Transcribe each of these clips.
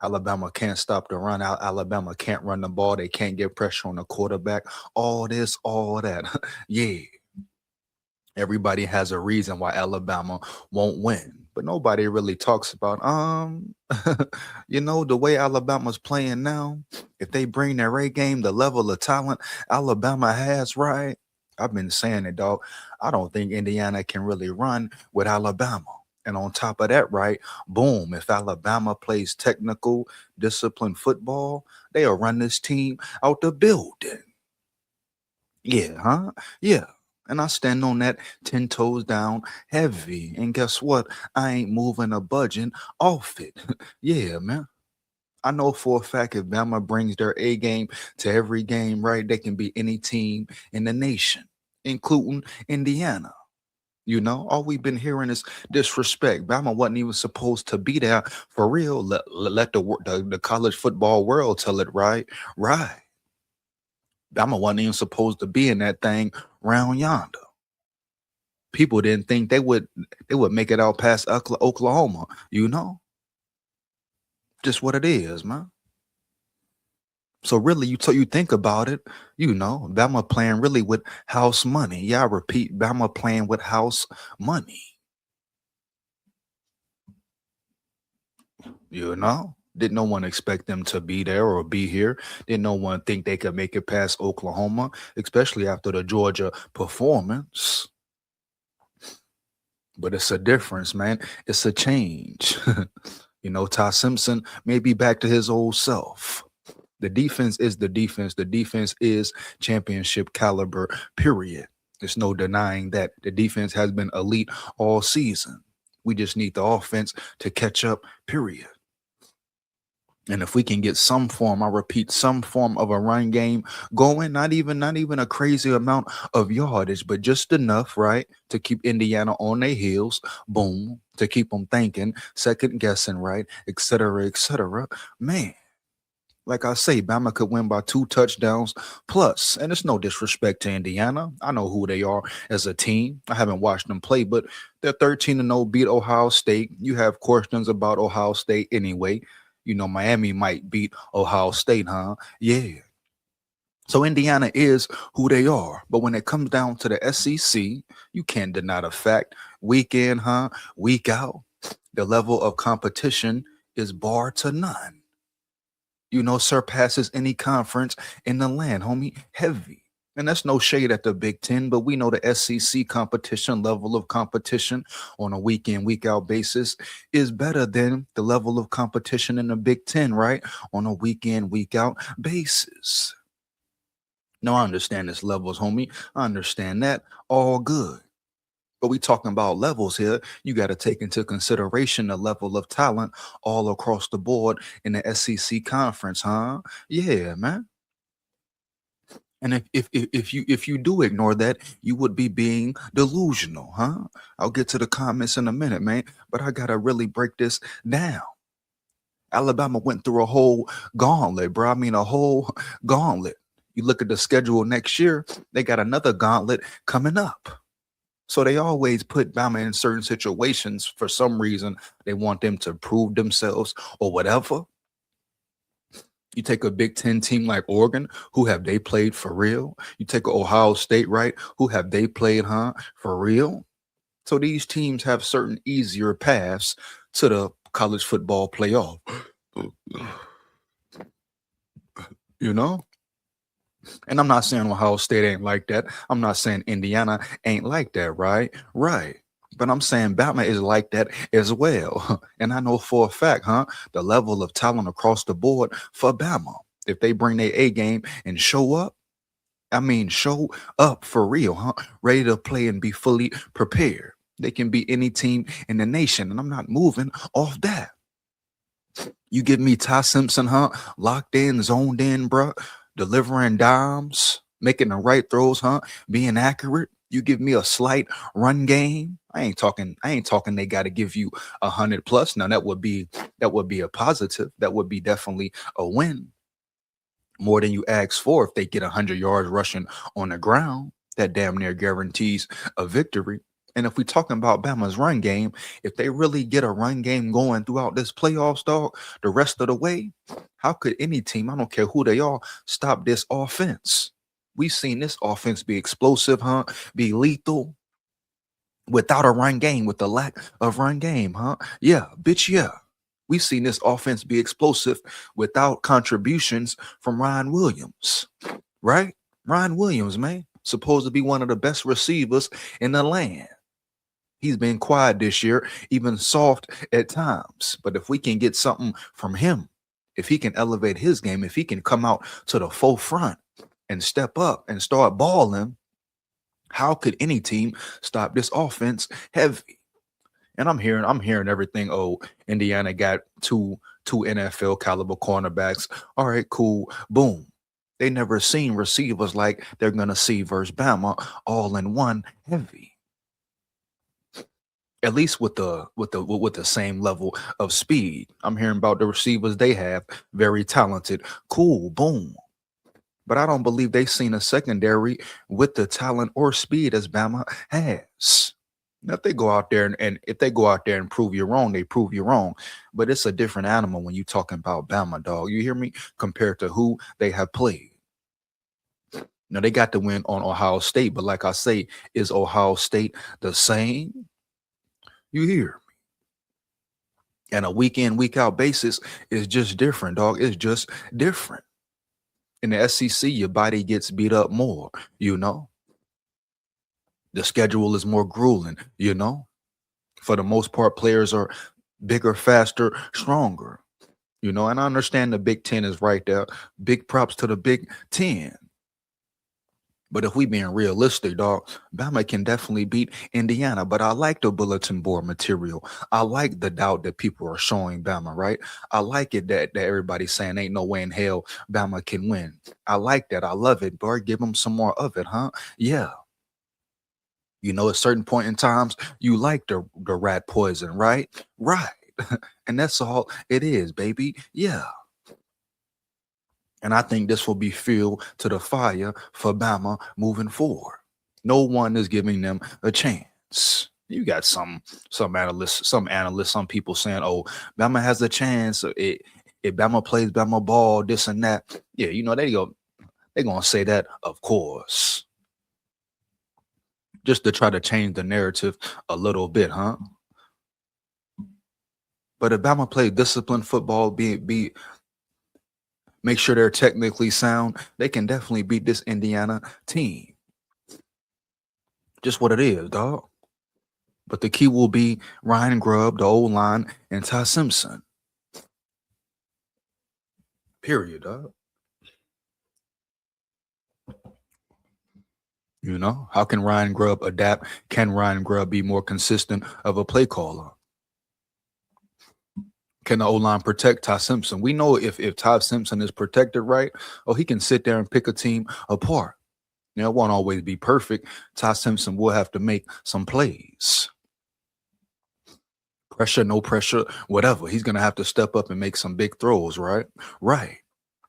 Alabama can't stop the run. Alabama can't run the ball. They can't get pressure on the quarterback. All this, all that. Yeah, everybody has a reason why Alabama won't win. But nobody really talks about the way Alabama's playing now. If they bring their A game, the level of talent Alabama has, right? I've been saying it, dog. I don't think Indiana can really run with Alabama. And on top of that, right, boom, if Alabama plays technical, disciplined football, they'll run this team out the building. Yeah, huh? Yeah. And I stand on that 10 toes down heavy. And guess what? I ain't moving a budging off it. Yeah, man. I know for a fact if Bama brings their A game to every game, right, they can beat any team in the nation, including Indiana. All we've been hearing is disrespect. Bama wasn't even supposed to be there for real. Let the college football world tell it right. Right. Bama wasn't even supposed to be in that thing round yonder. People didn't think they would make it out past Oklahoma. Just what it is, man. So really, you think about it, Bama playing really with house money. Yeah, I repeat, Bama playing with house money. Didn't no one expect them to be there or be here? Didn't no one think they could make it past Oklahoma, especially after the Georgia performance? But it's a difference, man. It's a change. Ty Simpson may be back to his old self. The defense is the defense. The defense is championship caliber, period. There's no denying that. The defense has been elite all season. We just need the offense to catch up, period. And if we can get some form, I repeat, some form of a run game going, not even a crazy amount of yardage, but just enough, right, to keep Indiana on their heels, boom, to keep them thinking, second guessing, right, et cetera, man. Like I say, Bama could win by 2 touchdowns plus. And it's no disrespect to Indiana. I know who they are as a team. I haven't watched them play, but they're 13-0, beat Ohio State. You have questions about Ohio State anyway. Miami might beat Ohio State, huh? Yeah. So Indiana is who they are. But when it comes down to the SEC, you can't deny the fact, week in, huh? Week out, the level of competition is bar to none. Surpasses any conference in the land, homie. Heavy. And that's no shade at the Big Ten, but we know the SEC competition, level of competition on a week in, week out basis is better than the level of competition in the Big Ten, right? On a week in, week out basis. No, I understand this levels, homie. I understand that. All good. But we talking about levels here. You got to take into consideration the level of talent all across the board in the SEC conference, huh? Yeah, man. And if you do ignore that, you would be being delusional, huh? I'll get to the comments in a minute, man. But I gotta really break this down. Alabama went through a whole gauntlet, bro. I mean, a whole gauntlet. You look at the schedule next year, they got another gauntlet coming up. So they always put Bama in certain situations for some reason. They want them to prove themselves or whatever. You take a Big Ten team like Oregon, who have they played for real? You take Ohio State, right? Who have they played, huh? For real? So these teams have certain easier paths to the college football playoff. you know? And I'm not saying Ohio State ain't like that. I'm not saying Indiana ain't like that, right? Right. But I'm saying Bama is like that as well. And I know for a fact, huh, the level of talent across the board for Bama. If they bring their A game and show up, I mean, show up for real, huh? Ready to play and be fully prepared. They can be any team in the nation. And I'm not moving off that. You give me Ty Simpson, huh? Locked in, zoned in, bruh. Delivering dimes, making the right throws, huh? Being accurate. You give me a slight run game. I ain't talking they got to give you 100 plus. Now that would be a positive. That would be definitely a win. More than you ask for if they get 100 yards rushing on the ground. That damn near guarantees a victory. And if we talking about Bama's run game, if they really get a run game going throughout this playoffs, dog, the rest of the way, how could any team, I don't care who they are, stop this offense? We've seen this offense be explosive, huh? Be lethal without a run game, with the lack of run game, huh? Yeah, bitch, yeah. We've seen this offense be explosive without contributions from Ryan Williams, right? Ryan Williams, man, supposed to be one of the best receivers in the land. He's been quiet this year, even soft at times. But if we can get something from him, if he can elevate his game, if he can come out to the forefront and step up and start balling, how could any team stop this offense heavy? And I'm hearing everything. Oh, Indiana got two NFL caliber cornerbacks. All right, cool. Boom. They never seen receivers like they're gonna see versus Bama all in one heavy. At least with the same level of speed. I'm hearing about the receivers they have, very talented. Cool, boom. But I don't believe they've seen a secondary with the talent or speed as Bama has. Now, if they go out there and if they go out there and prove you wrong, they prove you wrong. But it's a different animal when you're talking about Bama, dog. You hear me? Compared to who they have played. Now they got to win on Ohio State, but like I say, is Ohio State the same? You hear? And a week in, week out basis is just different, dog. It's just different. In the SEC, your body gets beat up more, you know. The schedule is more grueling, you know. For the most part, players are bigger, faster, stronger, you know. And I understand the Big Ten is right there. Big props to the Big Ten. But if we being realistic, dog, Bama can definitely beat Indiana. But I like the bulletin board material. I like the doubt that people are showing Bama, right? I like it that everybody's saying ain't no way in hell Bama can win. I like that. I love it, boy. Give them some more of it, huh? Yeah. You know, at certain point in times, you like the rat poison, right? Right. And that's all it is, baby. Yeah. And I think this will be fuel to the fire for Bama moving forward. No one is giving them a chance. You got some analysts, some people saying, "Oh, Bama has a chance. If Bama plays Bama ball, this and that." Yeah, you know they're gonna say that, of course, just to try to change the narrative a little bit, huh? But if Bama play disciplined football, be make sure they're technically sound, they can definitely beat this Indiana team. Just what it is, dog. But the key will be Ryan Grubb, the old line, and Ty Simpson. Period, dog. You know, how can Ryan Grubb adapt? Can Ryan Grubb be more consistent of a play caller? Can the O line protect Ty Simpson? We know if Ty Simpson is protected right, oh, he can sit there and pick a team apart. Now, it won't always be perfect. Ty Simpson will have to make some plays. Pressure, no pressure, whatever. He's going to have to step up and make some big throws, right? Right.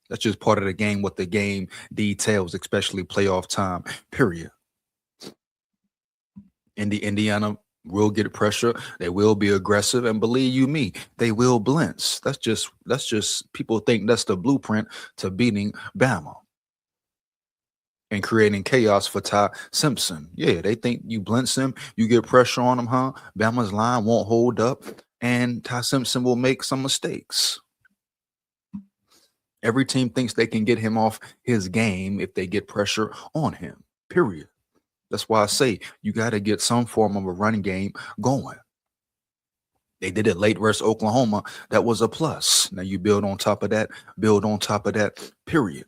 That's just part of the game, what the game details, especially playoff time, period. Indiana will get pressure. They will be aggressive. And believe you me, they will blitz. That's just people think that's the blueprint to beating Bama and creating chaos for Ty Simpson. Yeah, they think you blitz him, you get pressure on him, huh? Bama's line won't hold up, and Ty Simpson will make some mistakes. Every team thinks they can get him off his game if they get pressure on him. Period. That's why I say you got to get some form of a running game going. They did it late versus Oklahoma. That was a plus. Now you build on top of that, period.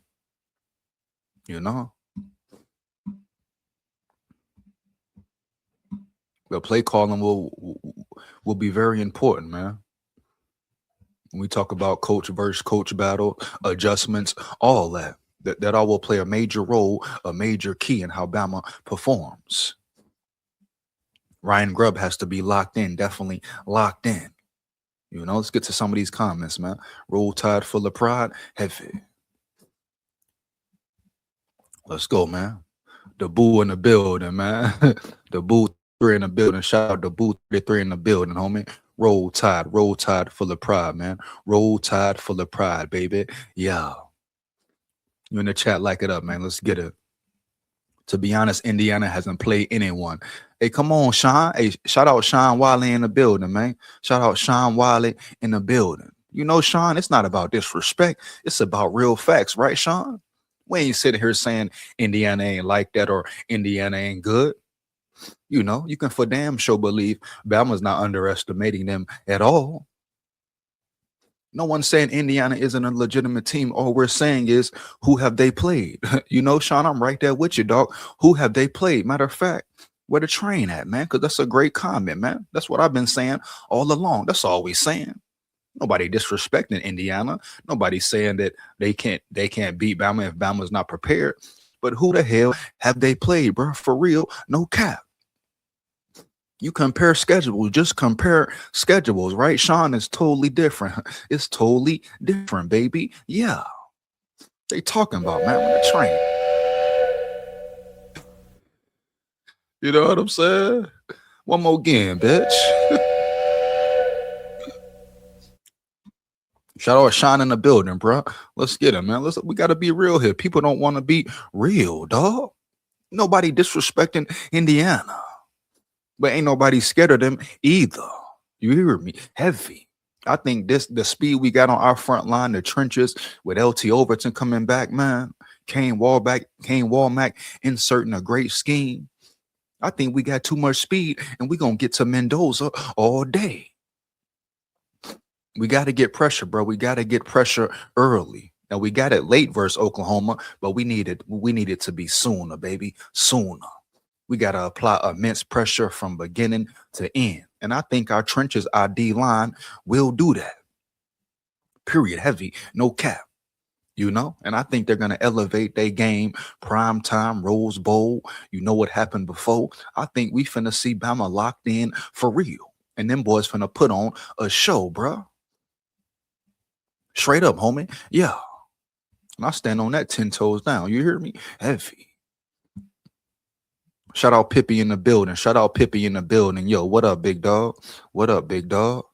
You know? The play calling will be very important, man. When we talk about coach versus coach battle, adjustments, all that all will play a major role, a major key in how Bama performs. Ryan Grubb has to be locked in, definitely locked in. You know, let's get to some of these comments, man. Roll Tide full of pride, heavy. Let's go, man. The boo in the building, man. The boo Three in the building. Shout out to Booth. The three in the building, homie. Roll tide full of pride, man. Roll tide full of pride, baby. Yeah. You in the chat, like it up, man. Let's get it. To be honest, Indiana hasn't played anyone. Hey, come on, Sean. Hey, shout out Sean Wiley in the building, man. Shout out Sean Wiley in the building. You know, Sean, it's not about disrespect. It's about real facts, right, Sean? We ain't sitting here saying Indiana ain't like that or Indiana ain't good. You know, you can for damn sure believe Bama's not underestimating them at all. No one's saying Indiana isn't a legitimate team. All we're saying is, who have they played? You know, Sean, I'm right there with you, dog. Who have they played? Matter of fact, where the train at, man? Because that's a great comment, man. That's what I've been saying all along. That's all we saying. Nobody disrespecting Indiana. Nobody's saying that they can't beat Bama if Bama's not prepared. But who the hell have they played, bro? For real, no cap. You compare schedules, just compare schedules, right? Sean is totally different. It's totally different, baby. Yeah. They talking about, man, with the train. You know what I'm saying? One more again, bitch. Shout out Sean in the building, bro. Let's get him, man. We gotta be real here. People don't want to be real, dog. Nobody disrespecting Indiana. But ain't nobody scared of them either. You hear me? Heavy. I think the speed we got on our front line, the trenches with LT Overton coming back, man. Kane Walmack inserting a great scheme. I think we got too much speed and we're gonna get to Mendoza all day. We got to get pressure, bro. We got to get pressure early. Now we got it late versus Oklahoma, but we need it to be sooner, baby. Sooner. We got to apply immense pressure from beginning to end. And I think our trenches, our D line will do that. Period. Heavy. No cap. You know, and I think they're going to elevate their game. Prime time, Rose Bowl. You know what happened before. I think we finna see Bama locked in for real. And them boys finna put on a show, bro. Straight up, homie. Yeah. And I stand on that 10 toes down. You hear me? Heavy. Shout out Pippi in the building. Shout out Pippi in the building. Yo, what up, big dog? What up, big dog?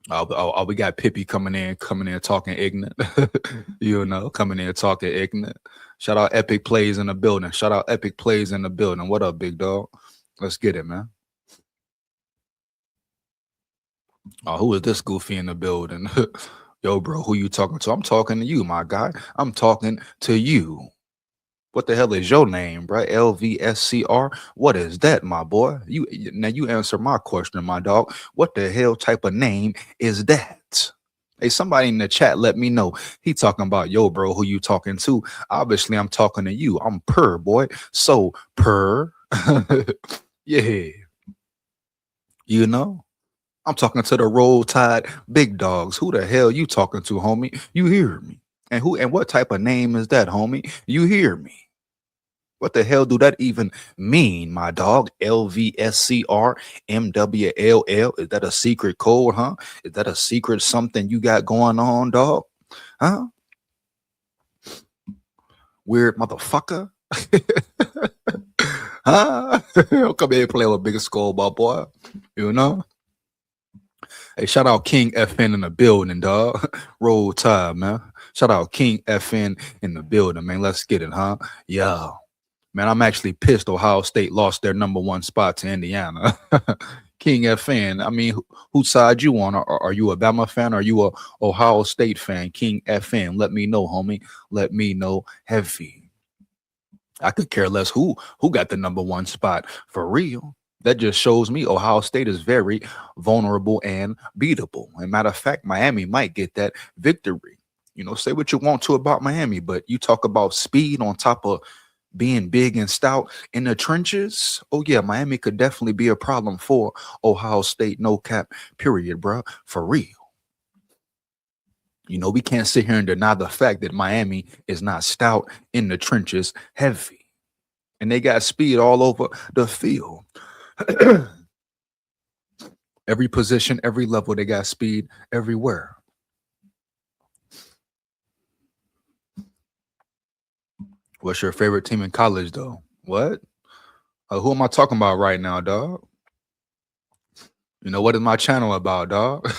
We got Pippi coming in talking ignorant. You know, coming in talking ignorant. Shout out Epic Plays in the building. Shout out Epic Plays in the building. What up, big dog? Let's get it, man. Oh, who is this goofy in the building? Yo, bro, who you talking to? I'm talking to you, my guy. I'm talking to you. What the hell is your name, bro? LVSCR? What is that, my boy? You answer my question, my dog. What the hell type of name is that? Hey, somebody in the chat, let me know. He talking about, yo, bro, who you talking to? Obviously, I'm talking to you. I'm Per, boy. So, Per. Yeah. You know? I'm talking to the Roll Tide big dogs. Who the hell you talking to, homie? You hear me? And what type of name is that, homie? You hear me? What the hell do that even mean, my dog? LVSCR MWLL. Is that a secret code, huh? Is that a secret something you got going on, dog? Huh? Weird motherfucker. Huh? Come here and play with Big Skull, my boy. You know? Hey, shout out King FN in the building, dog. Roll Tide, man. Shout out King FN in the building, man. Let's get it, huh? Yeah. Man, I'm actually pissed Ohio State lost their number one spot to Indiana. King FN, I mean, whose side you on? Are you a Bama fan? Or are you a Ohio State fan? King FN, let me know, homie. Let me know heavy. I could care less who got the number one spot for real. That just shows me Ohio State is very vulnerable and beatable. And matter of fact, Miami might get that victory. You know, say what you want to about Miami, but you talk about speed on top of being big and stout in the trenches. Oh yeah, Miami could definitely be a problem for Ohio State. No cap, period, bro. For real. You know, we can't sit here and deny the fact that Miami is not stout in the trenches, heavy. And they got speed all over the field. Every position, every level, they got speed everywhere. What's your favorite team in college, though? What? Who am I talking about right now, dog? You know what is my channel about, dog?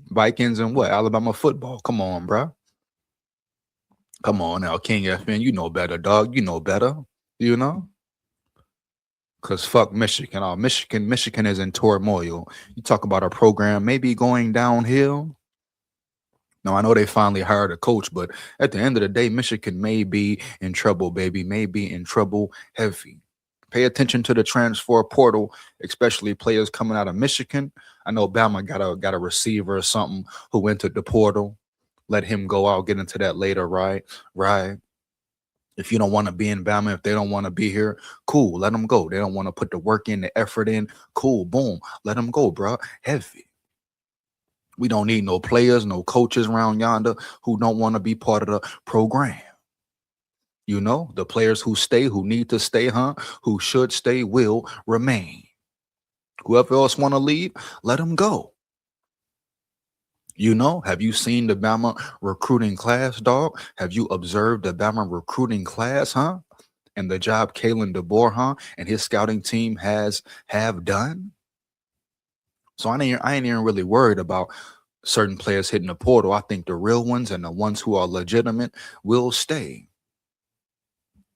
Vikings and what? Alabama football. Come on, bro. Come on now, King FN. You know better, dog. You know better. You know. Cause fuck Michigan. Oh, Michigan is in turmoil. You talk about a program maybe going downhill. No, I know they finally hired a coach, but at the end of the day, Michigan may be in trouble, baby. May be in trouble heavy. Pay attention to the transfer portal, especially players coming out of Michigan. I know Bama got a receiver or something who entered the portal. Let him go. I'll get into that later, right? Right. If you don't want to be in Bama, if they don't want to be here, cool, let them go. They don't want to put the work in, the effort in, cool, boom, let them go, bro. Heavy. We don't need no players, no coaches around yonder who don't want to be part of the program. You know, the players who stay, who need to stay, who should stay, will remain. Whoever else want to leave, let them go. You know, have you seen the Bama recruiting class, dog? Have you observed the Bama recruiting class, and the job Kalen DeBoer, and his scouting team have done? So I ain't even really worried about certain players hitting the portal. I think the real ones and the ones who are legitimate will stay.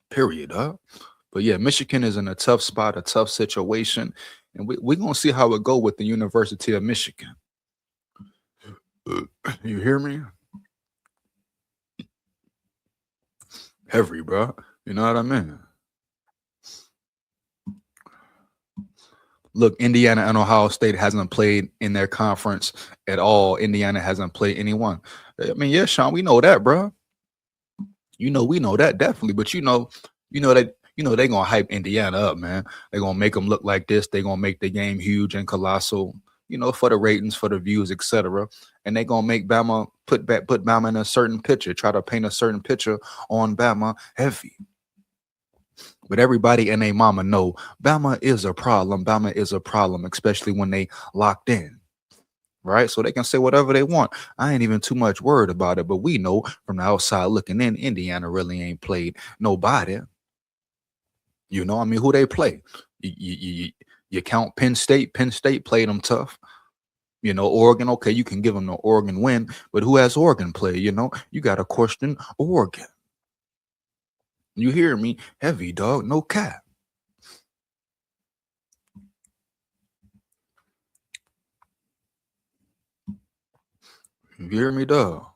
Period, But yeah, Michigan is in a tough spot, a tough situation, and we're gonna see how it go with the University of Michigan. You hear me? Heavy, bro. You know what I mean? Look, Indiana and Ohio State hasn't played in their conference at all. Indiana hasn't played anyone. I mean, yeah, Sean, we know that, bro. You know, we know that definitely. But they gonna hype Indiana up, man. They're gonna make them look like this. They're gonna make the game huge and colossal. For the ratings, for the views, etc. And they're gonna make Bama put Bama in a certain picture, try to paint a certain picture on Bama heavy. But everybody and their mama know Bama is a problem. Bama is a problem, especially when they locked in. Right? So they can say whatever they want. I ain't even too much worried about it. But we know from the outside looking in, Indiana really ain't played nobody. I mean, who they play? You count Penn State. Penn State played them tough. Oregon, okay, you can give them the Oregon win, but who has Oregon play? You got to question Oregon. You hear me? Heavy, dog, no cap. You hear me, dog?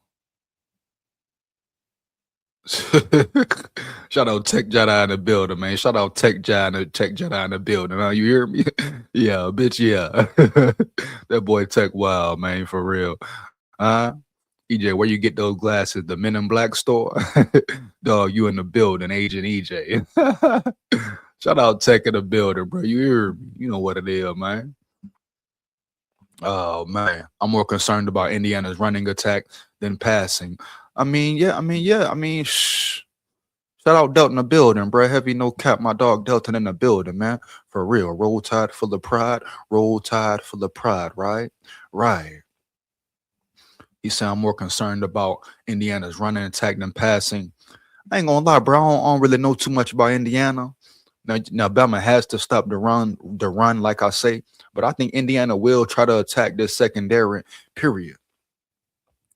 Shout out Tech Jedi in the building, man. Shout out Tech Jedi in the building. You hear me? Yeah, bitch, yeah. That boy Tech Wild, man, for real. EJ, where you get those glasses? The Men in Black store? Dog, you in the building, Agent EJ. Shout out Tech in the building, bro. You hear me? You know what it is, man. Oh man, I'm more concerned about Indiana's running attack than passing. Shh. Shout out Delta in the building, bro. Heavy no cap, my dog Delta in the building, man. For real. Roll Tide full of pride. Roll Tide full of pride, right? Right. He said I'm more concerned about Indiana's running attack than passing. I ain't gonna lie, bro. I don't really know too much about Indiana. Now Bama has to stop the run, like I say. But I think Indiana will try to attack this secondary, period.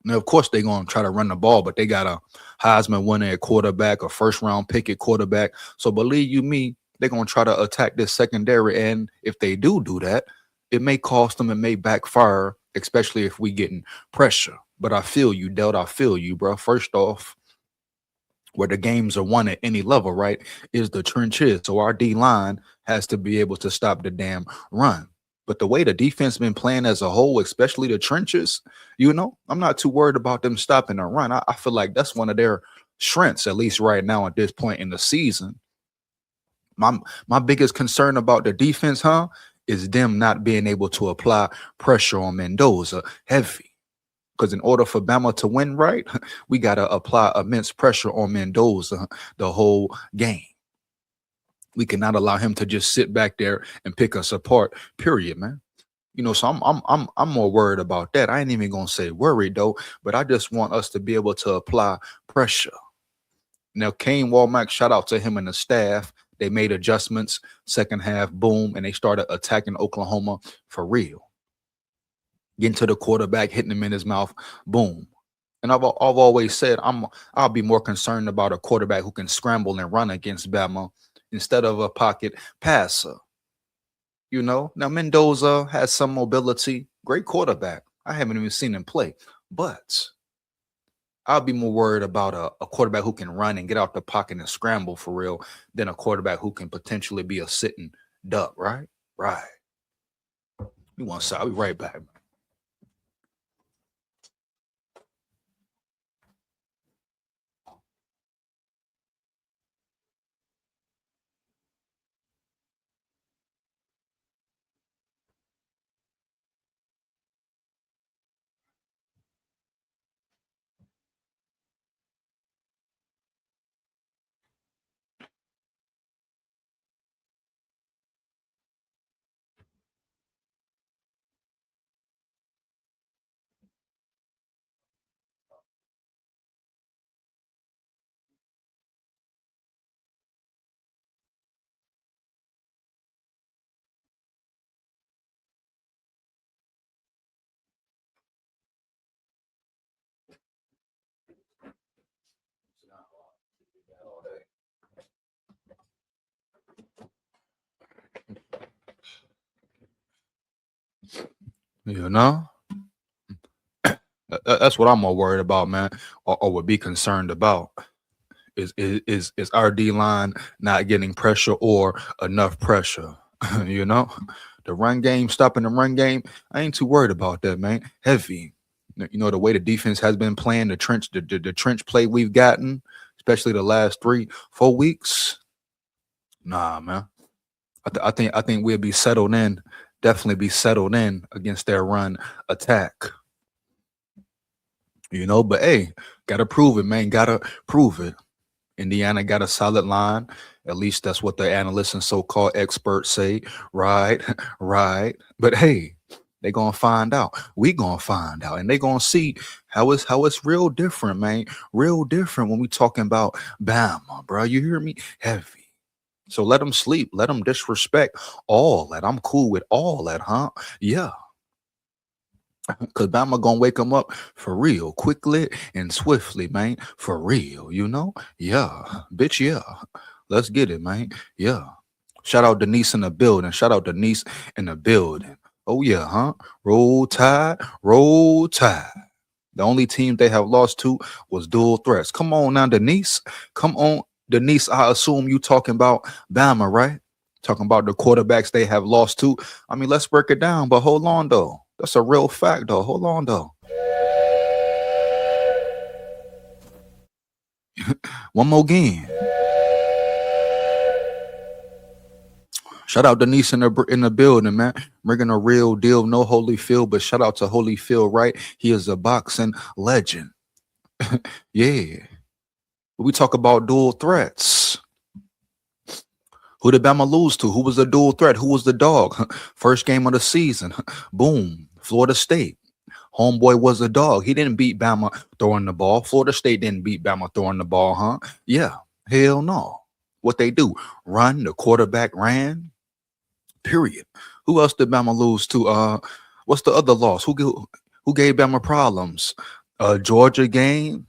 Now, of course, they're going to try to run the ball, but they got a Heisman winner at quarterback, a first-round pick at quarterback. So believe you me, they're going to try to attack this secondary. And if they do that, it may cost them, it may backfire, especially if we getting pressure. But I feel you, Delt. I feel you, bro. First off, where the games are won at any level, right, is the trenches. So our D-line has to be able to stop the damn run. But the way the defense been playing as a whole, especially the trenches, I'm not too worried about them stopping the run. I feel like that's one of their strengths, at least right now at this point in the season. My biggest concern about the defense, is them not being able to apply pressure on Mendoza heavy. Because in order for Bama to win, right, we got to apply immense pressure on Mendoza the whole game. We cannot allow him to just sit back there and pick us apart. Period, man. So I'm more worried about that. I ain't even gonna say worried though, but I just want us to be able to apply pressure. Now, Kane Walmack, shout out to him and the staff. They made adjustments, second half, boom, and they started attacking Oklahoma for real. Getting to the quarterback, hitting him in his mouth, boom. And I've always said I'll be more concerned about a quarterback who can scramble and run against Bama instead of a pocket passer. You know, now Mendoza has some mobility, great quarterback. I haven't even seen him play, but I'll be more worried about a quarterback who can run and get out the pocket and scramble for real than a quarterback who can potentially be a sitting duck, right? Right. We want to I'll be right back. You know, that's what I'm more worried about, man, or would be concerned about. Is our D line not getting pressure or enough pressure? You know, the run game, stopping the run game. I ain't too worried about that, man. Heavy. You know the way the defense has been playing, the trench, the trench play we've gotten, especially the last 3-4 weeks. Nah, man. I think we'll be settled in. Definitely be settled in against their run attack. You know, but hey, gotta prove it, man. Gotta prove it. Indiana got a solid line. At least that's what the analysts and so-called experts say. Right, right. But hey, they gonna find out. We gonna find out, and they gonna see how it's real different, man. Real different when we talking about Bama, bro. You hear me? Heavy. So let them sleep. Let them disrespect all that. I'm cool with all that, huh? Yeah. Cause Bama gonna wake them up for real, quickly and swiftly, man. For real, you know? Yeah, bitch, yeah. Let's get it, man. Yeah. Shout out Denise in the building. Shout out Denise in the building. Oh yeah, huh? Roll Tide, roll Tide. The only team they have lost to was dual threats. Come on now, Denise. Come on, Denise. I assume you talking about Bama, right? Talking about the quarterbacks they have lost to. I mean, let's break it down, but hold on though. That's a real fact though. Hold on though. One more game. Shout out Denise in the building, man. Bringing a real deal, no Holyfield, but shout out to Holyfield, right? He is a boxing legend. Yeah. We talk about dual threats. Who did Bama lose to? Who was the dual threat? Who was the dog? First game of the season. Boom. Florida State. Homeboy was a dog. He didn't beat Bama throwing the ball. Florida State didn't beat Bama throwing the ball, huh? Yeah. Hell no. What they do? Run. The quarterback ran. Period. Who else did Bama lose to? What's the other loss? Who gave Bama problems? Georgia game.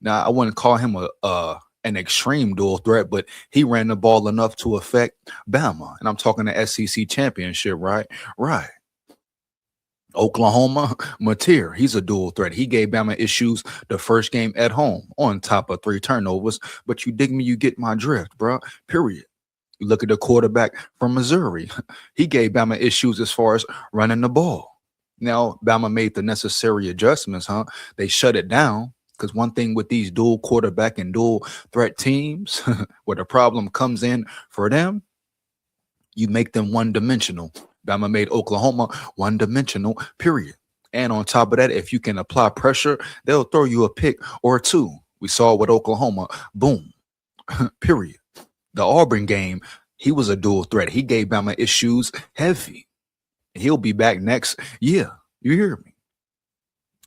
Now I wouldn't call him a an extreme dual threat, but he ran the ball enough to affect Bama. And I'm talking the SEC championship, right? Right. Oklahoma, Mateer, he's a dual threat. He gave Bama issues the first game at home on top of 3 turnovers. But you dig me, you get my drift, bro. Period. You look at the quarterback from Missouri. He gave Bama issues as far as running the ball. Now, Bama made the necessary adjustments, huh? They shut it down. Because one thing with these dual quarterback and dual threat teams, where the problem comes in for them, you make them one dimensional. Bama made Oklahoma one dimensional, period. And on top of that, if you can apply pressure, they'll throw you a pick or two. We saw it with Oklahoma. Boom, period. The Auburn game, he was a dual threat. He gave Bama issues heavy. He'll be back next year. You hear me?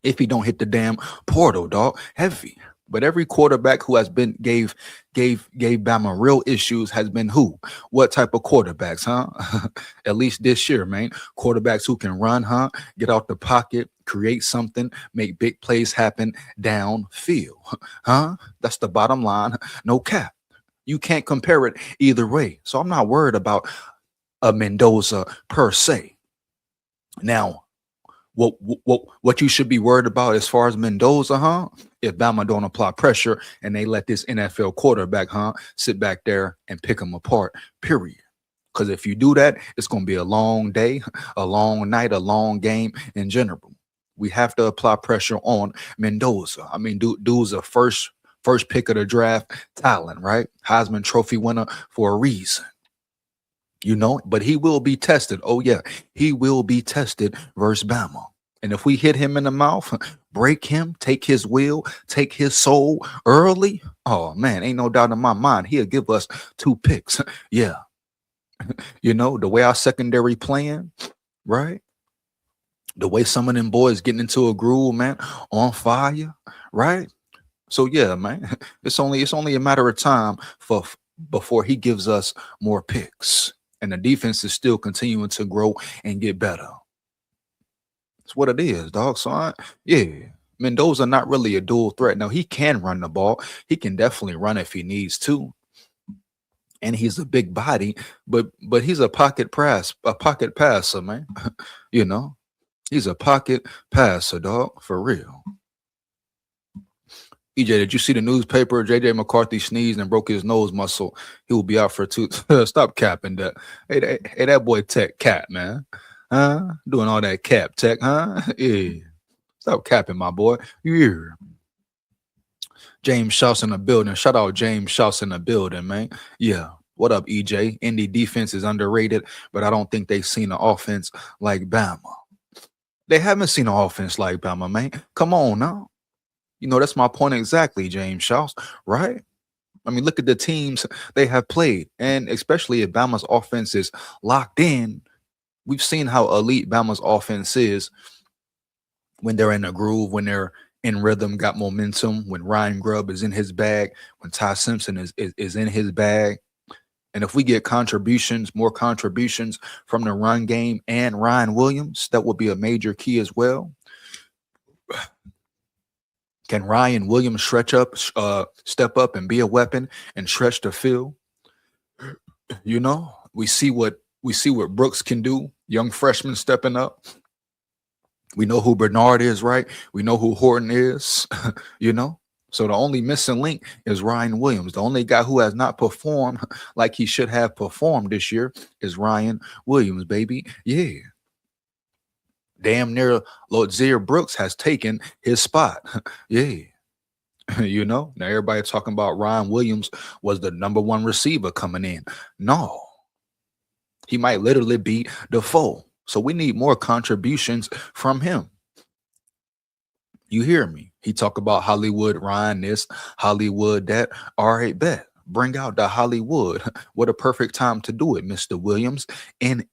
If he don't hit the damn portal, dog, heavy. But every quarterback who has been gave Bama real issues has been who? What type of quarterbacks, huh? At least this year, man. Quarterbacks who can run, huh? Get out the pocket, create something, make big plays happen downfield, huh? That's the bottom line. No cap. You can't compare it either way. So I'm not worried about a Mendoza per se. Now, what you should be worried about as far as Mendoza, huh? If Bama don't apply pressure and they let this NFL quarterback, huh, sit back there and pick them apart, period. Because if you do that, it's going to be a long day, a long night, a long game in general. We have to apply pressure on Mendoza. I mean, dude's a first pick of the draft talent, right? Heisman Trophy winner for a reason. But he will be tested. Oh, yeah, he will be tested versus Bama. And if we hit him in the mouth, break him, take his will, take his soul early, oh, man, ain't no doubt in my mind, he'll give us 2 picks. Yeah. The way our secondary playing, right? The way some of them boys getting into a groove, man, on fire, right? So, yeah, man, it's only a matter of time before he gives us more picks. And the defense is still continuing to grow and get better. That's what it is, dog. So, Mendoza not really a dual threat. Now, he can run the ball. He can definitely run if he needs to. And he's a big body, but he's a pocket passer, man. He's a pocket passer, dog, for real. EJ, did you see the newspaper? JJ McCarthy sneezed and broke his nose muscle. He will be out for 2. Stop capping that. Hey, that boy Tech cap, man. Huh? Doing all that cap Tech, huh? Yeah. Stop capping, my boy. Yeah. James Schaus in the building. Shout out James Schaus in the building, man. Yeah. What up, EJ? Indy defense is underrated, but I don't think they've seen an offense like Bama. They haven't seen an offense like Bama, man. Come on now. That's my point exactly, James Schaus, right? I mean, look at the teams they have played, and especially if Bama's offense is locked in, we've seen how elite Bama's offense is when they're in a groove, when they're in rhythm, got momentum, when Ryan Grubb is in his bag, when Ty Simpson is in his bag. And if we get more contributions from the run game and Ryan Williams, that will be a major key as well. Can Ryan Williams step up and be a weapon and stretch the field? We see what Brooks can do. Young freshman stepping up. We know who Bernard is, right? We know who Horton is. So the only missing link is Ryan Williams. The only guy who has not performed like he should have performed this year is Ryan Williams, baby. Yeah. Damn near Lodzier Brooks has taken his spot. Yeah. Now everybody talking about Ryan Williams was the number 1 receiver coming in. No. He might literally be the foe. So we need more contributions from him. You hear me? He talk about Hollywood, Ryan this, Hollywood that. All right, bet. Bring out the Hollywood. What a perfect time to do it, Mr. Williams. In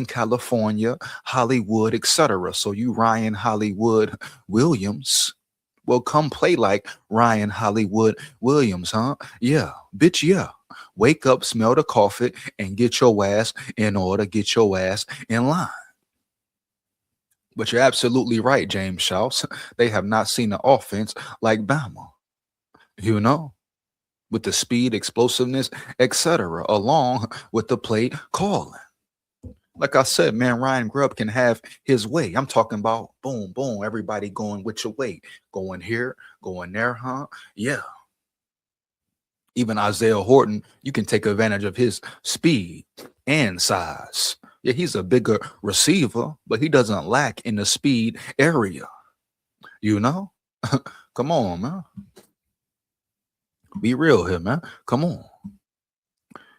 California, Hollywood, etc. So you Ryan Hollywood Williams will come play like Ryan Hollywood Williams, huh? Yeah, bitch, yeah. Wake up, smell the coffee, and get your ass in order, get your ass in line. But you're absolutely right, James Schaus. They have not seen an offense like Bama. With the speed, explosiveness, etc., along with the play calling. Like I said, man, Ryan Grubb can have his way. I'm talking about boom, boom, everybody going with your way. Going here, going there, huh? Yeah. Even Isaiah Horton, you can take advantage of his speed and size. Yeah, he's a bigger receiver, but he doesn't lack in the speed area. Come on, man. Be real here, man. Come on.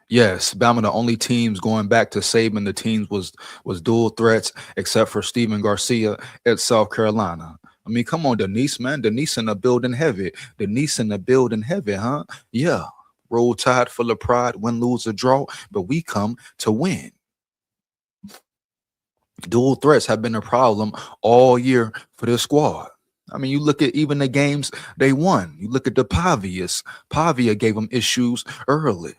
Yes, Bama, the only teams going back to Saban, the teams was dual threats, except for Stephen Garcia at South Carolina. I mean, come on, Denise, man. Denise in the building heavy. Denise in the building heavy, huh? Yeah. Roll Tide, full of pride, win, lose, or draw, but we come to win. Dual threats have been a problem all year for this squad. I mean, you look at even the games they won. You look at the Pavias. Pavia gave them issues early.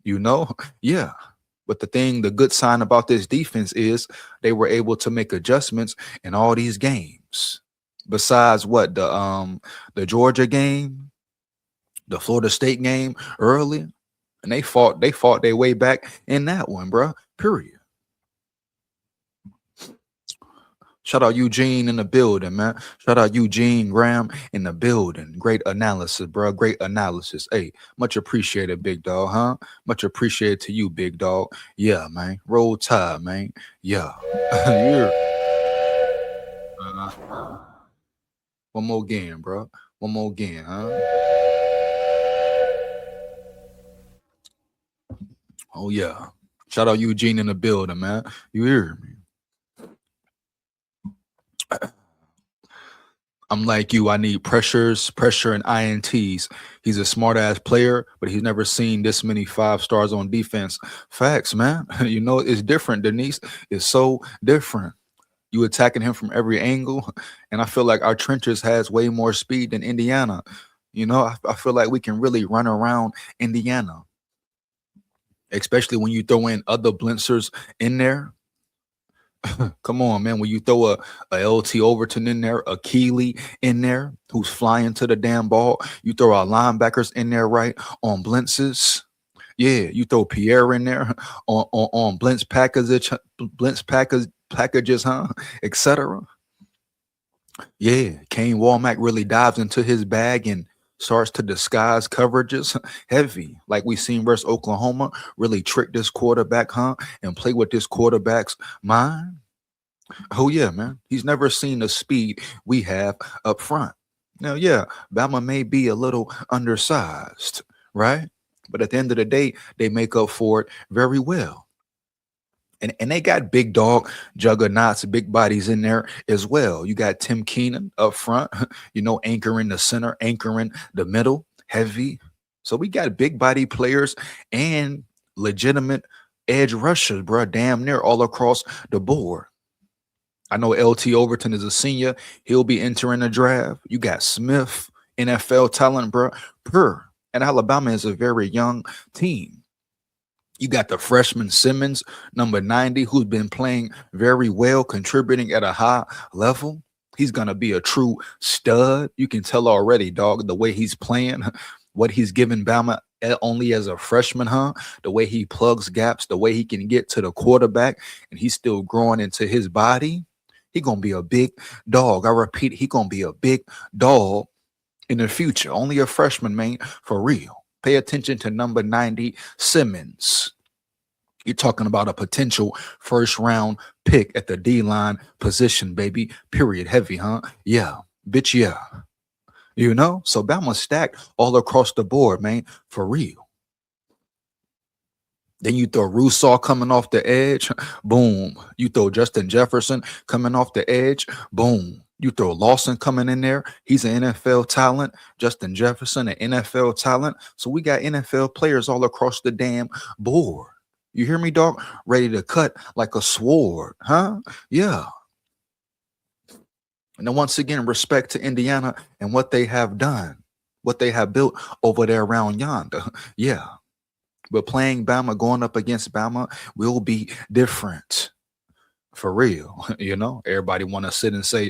You know, yeah. But the good sign about this defense is they were able to make adjustments in all these games. Besides what the Georgia game, the Florida State game early, and they fought their way back in that one, bro. Period. Shout out Eugene in the building, man. Shout out Eugene Graham in the building. Great analysis, bro. Great analysis. Hey, much appreciated, big dog, huh? Much appreciated to you, big dog. Yeah, man. Roll Tide, man. Yeah. Yeah. Uh, one more game, bro. One more game, huh? Oh yeah. Shout out Eugene in the building, man. You hear me? I'm like you. I need pressure, and INTs. He's a smart ass player, but he's never seen this many 5 stars on defense. Facts, man. You know, it's different, Denise. It's so different. You attacking him from every angle. And I feel like our trenches has way more speed than Indiana. You know, I feel like we can really run around Indiana, especially when you throw in other blitzers in there. Come on, man. When you throw a LT Overton in there, a Keeley in there who's flying to the damn ball, you throw our linebackers in there, right? On blitzes. Yeah, you throw Pierre in there on blitz packages, huh? Etc. Yeah, Kane Walmack really dives into his bag and starts to disguise coverages heavy, like we seen versus Oklahoma. Really trick this quarterback, huh? And play with this quarterback's mind. Oh yeah, man. He's never seen the speed we have up front. Now, yeah, Bama may be a little undersized, right? But at the end of the day, they make up for it very well. And they got big dog juggernauts, big bodies in there as well. You got Tim Keenan up front, you know, anchoring the center, anchoring the middle, heavy. So we got big body players and legitimate edge rushers, bro, damn near all across the board. I know LT Overton is a senior. He'll be entering the draft. You got Smith, NFL talent, bro. And Alabama is a very young team. You got the freshman Simmons, number 90, who's been playing very well, contributing at a high level. He's going to be a true stud. You can tell already, dog, the way he's playing, what he's giving Bama only as a freshman, huh? The way he plugs gaps, the way he can get to the quarterback, and he's still growing into his body. He going to be a big dog. I repeat, he going to be a big dog in the future. Only a freshman, man, for real. Pay attention to number 90, Simmons. You're talking about a potential first round pick at the D line position, baby. Period. Heavy, huh? Yeah. Bitch, yeah. You know? So Bama stacked all across the board, man, for real. Then you throw Rusaw coming off the edge, boom. You throw Justin Jefferson coming off the edge, boom. You throw Lawson coming in there. He's an NFL talent. Justin Jefferson, an NFL talent. So we got NFL players all across the damn board. You hear me, dog? Ready to cut like a sword, huh? Yeah. And then once again, respect to Indiana and what they have done, what they have built over there around yonder. Yeah. But playing Bama, going up against Bama will be different. For real. You know, everybody want to sit and say,